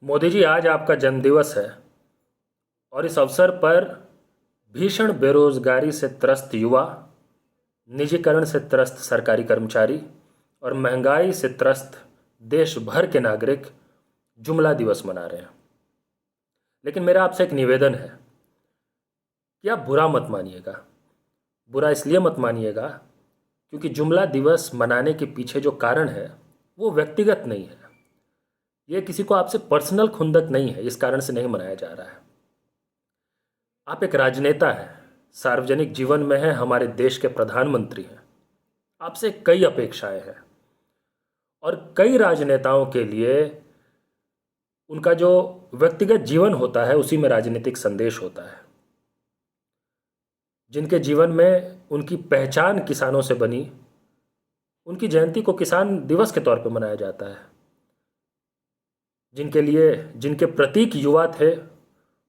मोदी जी, आज आपका जन्मदिवस है और इस अवसर पर भीषण बेरोजगारी से त्रस्त युवा, निजीकरण से त्रस्त सरकारी कर्मचारी और महंगाई से त्रस्त देश भर के नागरिक जुमला दिवस मना रहे हैं। लेकिन मेरा आपसे एक निवेदन है कि आप बुरा मत मानिएगा। बुरा इसलिए मत मानिएगा क्योंकि जुमला दिवस मनाने के पीछे जो कारण है वो व्यक्तिगत नहीं है। ये किसी को आपसे पर्सनल खुंदक नहीं है, इस कारण से नहीं मनाया जा रहा है। आप एक राजनेता हैं, सार्वजनिक जीवन में हैं, हमारे देश के प्रधानमंत्री हैं। आपसे कई अपेक्षाएं हैं और कई राजनेताओं के लिए उनका जो व्यक्तिगत जीवन होता है उसी में राजनीतिक संदेश होता है। जिनके जीवन में उनकी पहचान किसानों से बनी, उनकी जयंती को किसान दिवस के तौर पर मनाया जाता है। जिनके लिए जिनके प्रतीक युवा थे,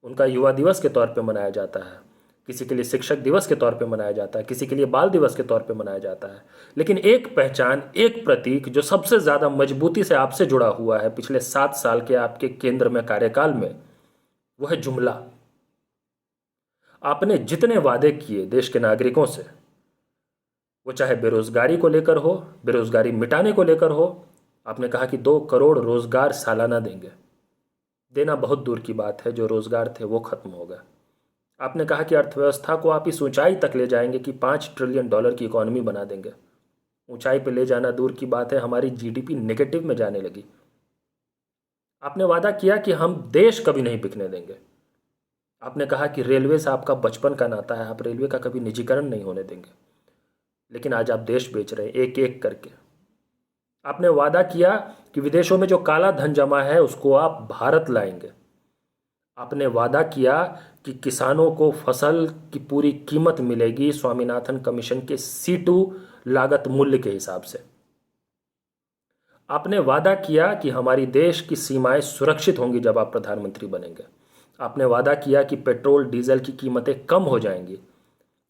उनका युवा दिवस के तौर पे मनाया जाता है। किसी के लिए शिक्षक दिवस के तौर पे मनाया जाता है, किसी के लिए बाल दिवस के तौर पे मनाया जाता है। लेकिन एक पहचान, एक प्रतीक जो सबसे ज़्यादा मजबूती से आपसे जुड़ा हुआ है पिछले 7 साल के आपके केंद्र में कार्यकाल में, वो है जुमला। आपने जितने वादे किए देश के नागरिकों से, वो चाहे बेरोजगारी को लेकर हो, बेरोजगारी मिटाने को लेकर हो। आपने कहा कि 2 करोड़ रोजगार सालाना देंगे। देना बहुत दूर की बात है, जो रोजगार थे वो खत्म हो गए। आपने कहा कि अर्थव्यवस्था को आप इस ऊंचाई तक ले जाएंगे कि $5 ट्रिलियन की इकोनॉमी बना देंगे। ऊंचाई पे ले जाना दूर की बात है, हमारी जीडीपी नेगेटिव में जाने लगी। आपने वादा किया कि हम देश कभी नहीं बिकने देंगे। आपने कहा कि रेलवे से आपका बचपन का नाता है, आप रेलवे का कभी निजीकरण नहीं होने देंगे। लेकिन आज आप देश बेच रहे हैं एक एक करके। आपने वादा किया कि विदेशों में जो काला धन जमा है उसको आप भारत लाएंगे। आपने वादा किया कि किसानों को फसल की पूरी कीमत मिलेगी स्वामीनाथन कमीशन के C2 लागत मूल्य के हिसाब से। आपने वादा किया कि हमारी देश की सीमाएं सुरक्षित होंगी जब आप प्रधानमंत्री बनेंगे। आपने वादा किया कि पेट्रोल डीजल की कीमतें कम हो जाएंगी।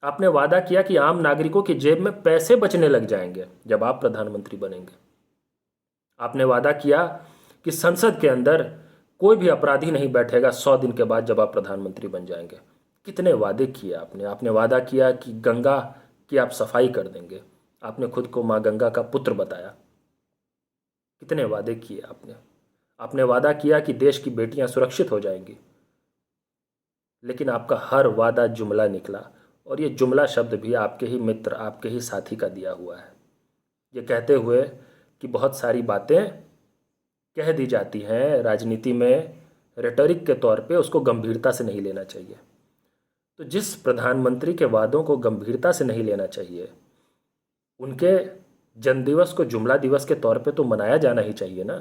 आपने वादा किया कि आम नागरिकों की जेब में पैसे बचने लग जाएंगे जब आप प्रधानमंत्री बनेंगे। आपने वादा किया कि संसद के अंदर कोई भी अपराधी नहीं बैठेगा 100 दिन के बाद जब आप प्रधानमंत्री बन जाएंगे। कितने वादे किए आपने। आपने वादा किया कि गंगा की आप सफाई कर देंगे। आपने खुद को माँ गंगा का पुत्र बताया। कितने वादे किए आपने। आपने वादा किया कि देश की बेटियां सुरक्षित हो जाएंगी। लेकिन आपका हर वादा जुमला निकला, और ये जुमला शब्द भी आपके ही मित्र, आपके ही साथी का दिया हुआ है। ये कहते हुए कि बहुत सारी बातें कह दी जाती हैं राजनीति में रेटोरिक के तौर पे, उसको गंभीरता से नहीं लेना चाहिए। तो जिस प्रधानमंत्री के वादों को गंभीरता से नहीं लेना चाहिए, उनके जन्मदिवस को जुमला दिवस के तौर पे तो मनाया जाना ही चाहिए ना।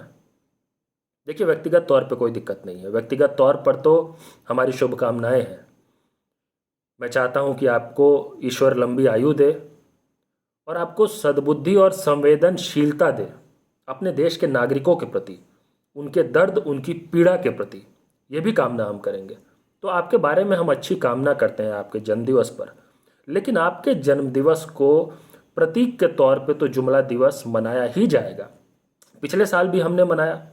देखिए, व्यक्तिगत तौर पे कोई दिक्कत नहीं है। व्यक्तिगत तौर पर तो हमारी शुभकामनाएं हैं। मैं चाहता हूं कि आपको ईश्वर लंबी आयु दे और आपको सद्बुद्धि और संवेदनशीलता दे अपने देश के नागरिकों के प्रति, उनके दर्द, उनकी पीड़ा के प्रति। ये भी कामना हम करेंगे। तो आपके बारे में हम अच्छी कामना करते हैं आपके जन्मदिवस पर। लेकिन आपके जन्मदिवस को प्रतीक के तौर पे तो जुमला दिवस मनाया ही जाएगा। पिछले साल भी हमने मनाया,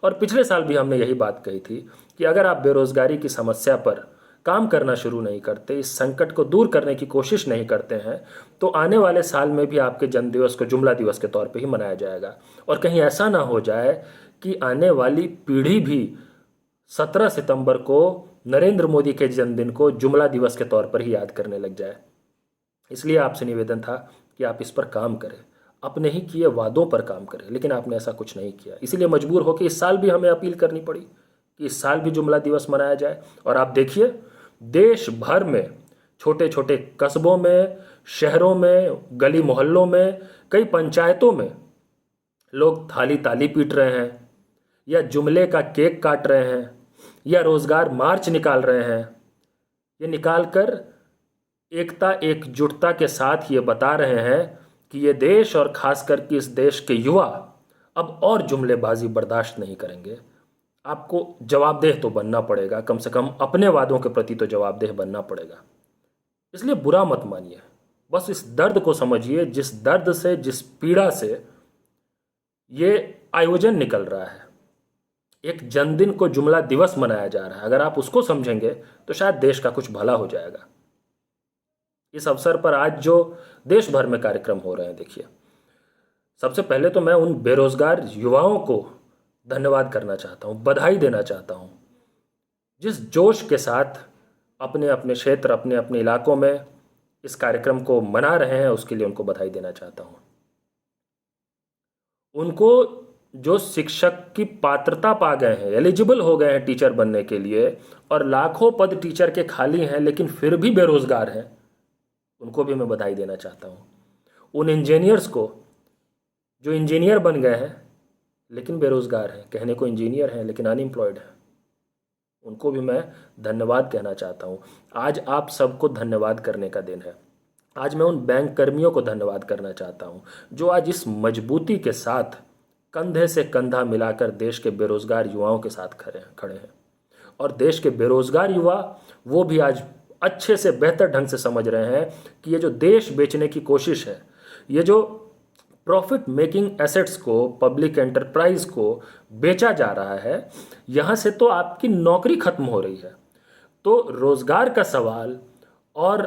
और पिछले साल भी हमने यही बात कही थी कि अगर आप बेरोजगारी की समस्या पर काम करना शुरू नहीं करते, इस संकट को दूर करने की कोशिश नहीं करते हैं, तो आने वाले साल में भी आपके जन्मदिवस को जुमला दिवस के तौर पे ही मनाया जाएगा। और कहीं ऐसा ना हो जाए कि आने वाली पीढ़ी भी 17 सितंबर को नरेंद्र मोदी के जन्मदिन को जुमला दिवस के तौर पर ही याद करने लग जाए। इसलिए आपसे निवेदन था कि आप इस पर काम करें, अपने ही किए वादों पर काम करें। लेकिन आपने ऐसा कुछ नहीं किया, इसीलिए मजबूर होकर इस साल भी हमें अपील करनी पड़ी कि इस साल भी जुमला दिवस मनाया जाए। और आप देखिए, देश भर में छोटे छोटे कस्बों में, शहरों में, गली मोहल्लों में, कई पंचायतों में लोग थाली ताली पीट रहे हैं, या जुमले का केक काट रहे हैं, या रोजगार मार्च निकाल रहे हैं। ये निकाल कर एकता, एकजुटता के साथ ये बता रहे हैं कि ये देश और खासकर कि इस देश के युवा अब और जुमलेबाजी बर्दाश्त नहीं करेंगे। आपको जवाबदेह तो बनना पड़ेगा, कम से कम अपने वादों के प्रति तो जवाबदेह बनना पड़ेगा। इसलिए बुरा मत मानिए, बस इस दर्द को समझिए, जिस दर्द से, जिस पीड़ा से ये आयोजन निकल रहा है। एक जन्मदिन को जुमला दिवस मनाया जा रहा है, अगर आप उसको समझेंगे तो शायद देश का कुछ भला हो जाएगा। इस अवसर पर आज जो देश भर में कार्यक्रम हो रहे हैं, देखिए, सबसे पहले तो मैं उन बेरोजगार युवाओं को धन्यवाद करना चाहता हूँ, बधाई देना चाहता हूँ, जिस जोश के साथ अपने अपने क्षेत्र, अपने अपने इलाकों में इस कार्यक्रम को मना रहे हैं, उसके लिए उनको बधाई देना चाहता हूँ। उनको जो शिक्षक की पात्रता पा गए हैं, एलिजिबल हो गए हैं टीचर बनने के लिए, और लाखों पद टीचर के खाली हैं लेकिन फिर भी बेरोजगार हैं, उनको भी मैं बधाई देना चाहता हूँ। उन इंजीनियर्स को जो इंजीनियर बन गए हैं लेकिन बेरोजगार हैं, कहने को इंजीनियर हैं लेकिन अनएम्प्लॉयड हैं, उनको भी मैं धन्यवाद कहना चाहता हूँ। आज आप सबको धन्यवाद करने का दिन है। आज मैं उन बैंक कर्मियों को धन्यवाद करना चाहता हूँ जो आज इस मजबूती के साथ कंधे से कंधा मिलाकर देश के बेरोजगार युवाओं के साथ खड़े हैं। और देश के बेरोजगार युवा वो भी आज अच्छे से बेहतर ढंग से समझ रहे हैं कि ये जो देश बेचने की कोशिश है, ये जो प्रॉफिट मेकिंग एसेट्स को, पब्लिक एंटरप्राइज को बेचा जा रहा है, यहाँ से तो आपकी नौकरी खत्म हो रही है। तो रोजगार का सवाल और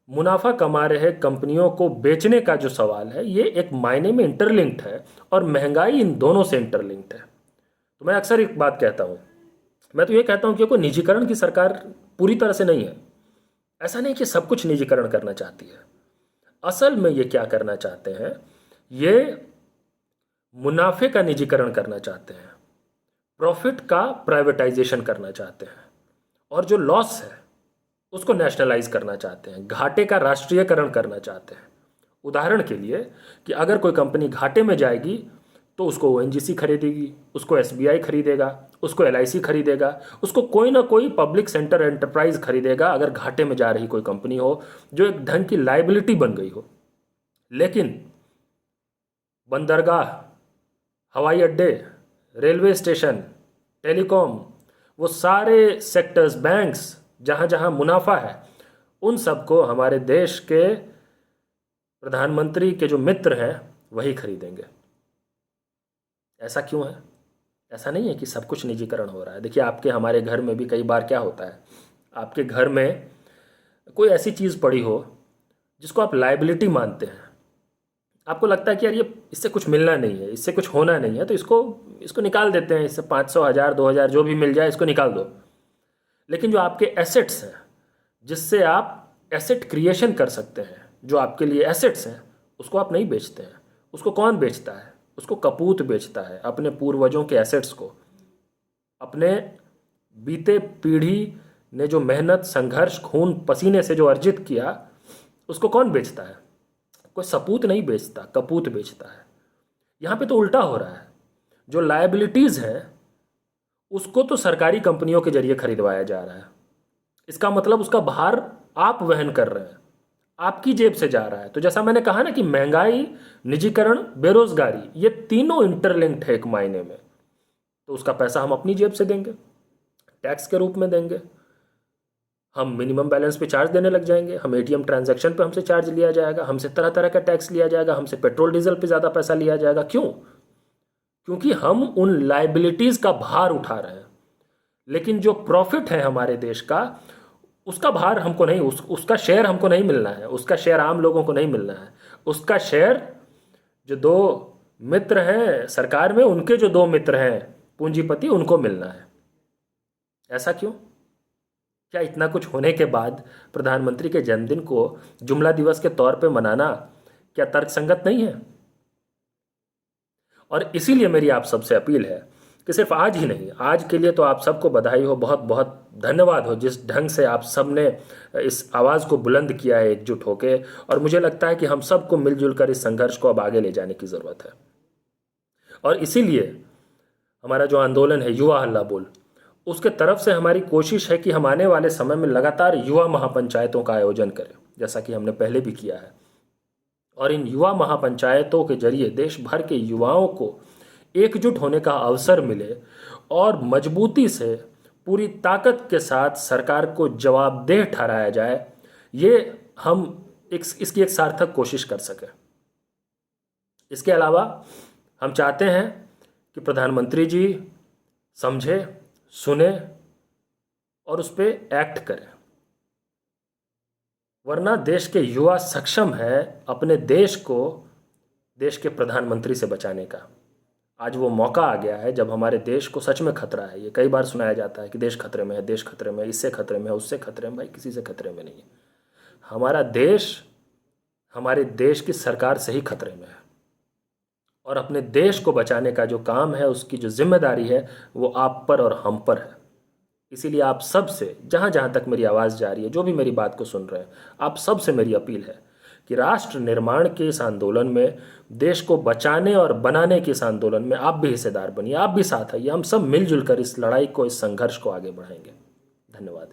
मुनाफा कमा रहे कंपनियों को बेचने का जो सवाल है, ये एक मायने में इंटरलिंक्ड है, और महंगाई इन दोनों से इंटरलिंक्ड है। तो मैं अक्सर एक बात कहता हूँ, मैं तो ये कहता हूँ कि कोई निजीकरण की सरकार पूरी तरह से नहीं है। ऐसा नहीं कि सब कुछ निजीकरण करना चाहती है। असल में ये क्या करना चाहते हैं, ये मुनाफे का निजीकरण करना चाहते हैं, प्रॉफिट का प्राइवेटाइजेशन करना चाहते हैं, और जो लॉस है उसको नेशनलाइज करना चाहते हैं, घाटे का राष्ट्रीयकरण करना चाहते हैं। उदाहरण के लिए कि अगर कोई कंपनी घाटे में जाएगी तो उसको ओएनजीसी खरीदेगी, उसको एसबीआई खरीदेगा, उसको एलआईसी खरीदेगा, उसको कोई ना कोई पब्लिक सेक्टर एंटरप्राइज खरीदेगा अगर घाटे में जा रही कोई कंपनी हो जो एक ढंग की लाइबिलिटी बन गई हो। लेकिन बंदरगाह, हवाई अड्डे, रेलवे स्टेशन, टेलीकॉम, वो सारे सेक्टर्स, बैंक्स, जहाँ जहाँ मुनाफा है, उन सबको हमारे देश के प्रधानमंत्री के जो मित्र हैं वही खरीदेंगे। ऐसा क्यों है? ऐसा नहीं है कि सब कुछ निजीकरण हो रहा है। देखिए, आपके हमारे घर में भी कई बार क्या होता है, आपके घर में कोई ऐसी चीज़ पड़ी हो जिसको आप लाइबिलिटी मानते हैं, आपको लगता है कि यार ये इससे कुछ मिलना नहीं है, इससे कुछ होना नहीं है, तो इसको निकाल देते हैं, इससे 500, 1000, 2000 जो भी मिल जाए इसको निकाल दो। लेकिन जो आपके एसेट्स हैं, जिससे आप एसेट क्रिएशन कर सकते हैं, जो आपके लिए एसेट्स हैं, उसको आप नहीं बेचते हैं। उसको कौन बेचता है? उसको कपूत बेचता है, अपने पूर्वजों के एसेट्स को। अपने बीते पीढ़ी ने जो मेहनत, संघर्ष, खून पसीने से जो अर्जित किया, उसको कौन बेचता है? कोई सपूत नहीं बेचता, कपूत बेचता है। यहाँ पे तो उल्टा हो रहा है। जो लायबिलिटीज़ हैं उसको तो सरकारी कंपनियों के जरिए खरीदवाया जा रहा है। इसका मतलब उसका भार आप वहन कर रहे हैं, आपकी जेब से जा रहा है। तो जैसा मैंने कहा ना कि महंगाई, निजीकरण, बेरोजगारी, ये तीनों इंटरलिंक्ड है एक मायने में। तो उसका पैसा हम अपनी जेब से देंगे, टैक्स के रूप में देंगे। हम मिनिमम बैलेंस पे चार्ज देने लग जाएंगे, हम एटीएम ट्रांजैक्शन पे हमसे चार्ज लिया जाएगा, हमसे तरह तरह का टैक्स लिया जाएगा, हमसे पेट्रोल डीजल पे ज़्यादा पैसा लिया जाएगा। क्यों? क्योंकि हम उन लाइबिलिटीज़ का भार उठा रहे हैं। लेकिन जो प्रॉफिट है हमारे देश का, उसका भार हमको नहीं, उसका शेयर हमको नहीं मिलना है, उसका शेयर आम लोगों को नहीं मिलना है। उसका शेयर जो दो मित्र हैं सरकार में, उनके जो दो मित्र हैं पूंजीपति, उनको मिलना है। ऐसा क्यों? क्या इतना कुछ होने के बाद प्रधानमंत्री के जन्मदिन को जुमला दिवस के तौर पे मनाना क्या तर्कसंगत नहीं है? और इसीलिए मेरी आप सबसे अपील है कि सिर्फ आज ही नहीं, आज के लिए तो आप सबको बधाई हो, बहुत बहुत धन्यवाद हो जिस ढंग से आप सब ने इस आवाज़ को बुलंद किया है एकजुट होके। और मुझे लगता है कि हम सबको मिलजुल कर इस संघर्ष को अब आगे ले जाने की ज़रूरत है। और इसीलिए हमारा जो आंदोलन है युवा हल्ला बोल, उसके तरफ से हमारी कोशिश है कि हम आने वाले समय में लगातार युवा महापंचायतों का आयोजन करें, जैसा कि हमने पहले भी किया है। और इन युवा महापंचायतों के जरिए देश भर के युवाओं को एकजुट होने का अवसर मिले और मजबूती से, पूरी ताकत के साथ सरकार को जवाबदेह ठहराया जाए। ये हम इसकी एक सार्थक कोशिश कर सकें। इसके अलावा हम चाहते हैं कि प्रधानमंत्री जी समझे, सुने और उस पर एक्ट करें। वरना देश के युवा सक्षम है अपने देश को देश के प्रधानमंत्री से बचाने का। आज वो मौका आ गया है जब हमारे देश को सच में खतरा है। ये कई बार सुनाया जाता है कि देश खतरे में है, देश खतरे में है, इससे खतरे में है, उससे खतरे में। भाई किसी से खतरे में नहीं है। हमारा देश हमारे देश की सरकार से ही खतरे में है। और अपने देश को बचाने का जो काम है, उसकी जो जिम्मेदारी है, वो आप पर और हम पर है। इसीलिए आप सब से, जहाँ जहाँ तक मेरी आवाज़ जा रही है, जो भी मेरी बात को सुन रहे हैं, आप सब से मेरी अपील है कि राष्ट्र निर्माण के इस आंदोलन में, देश को बचाने और बनाने के इस आंदोलन में आप भी हिस्सेदार बनिए, आप भी साथ आइए। हम सब मिलजुल कर इस लड़ाई को, इस संघर्ष को आगे बढ़ाएंगे। धन्यवाद।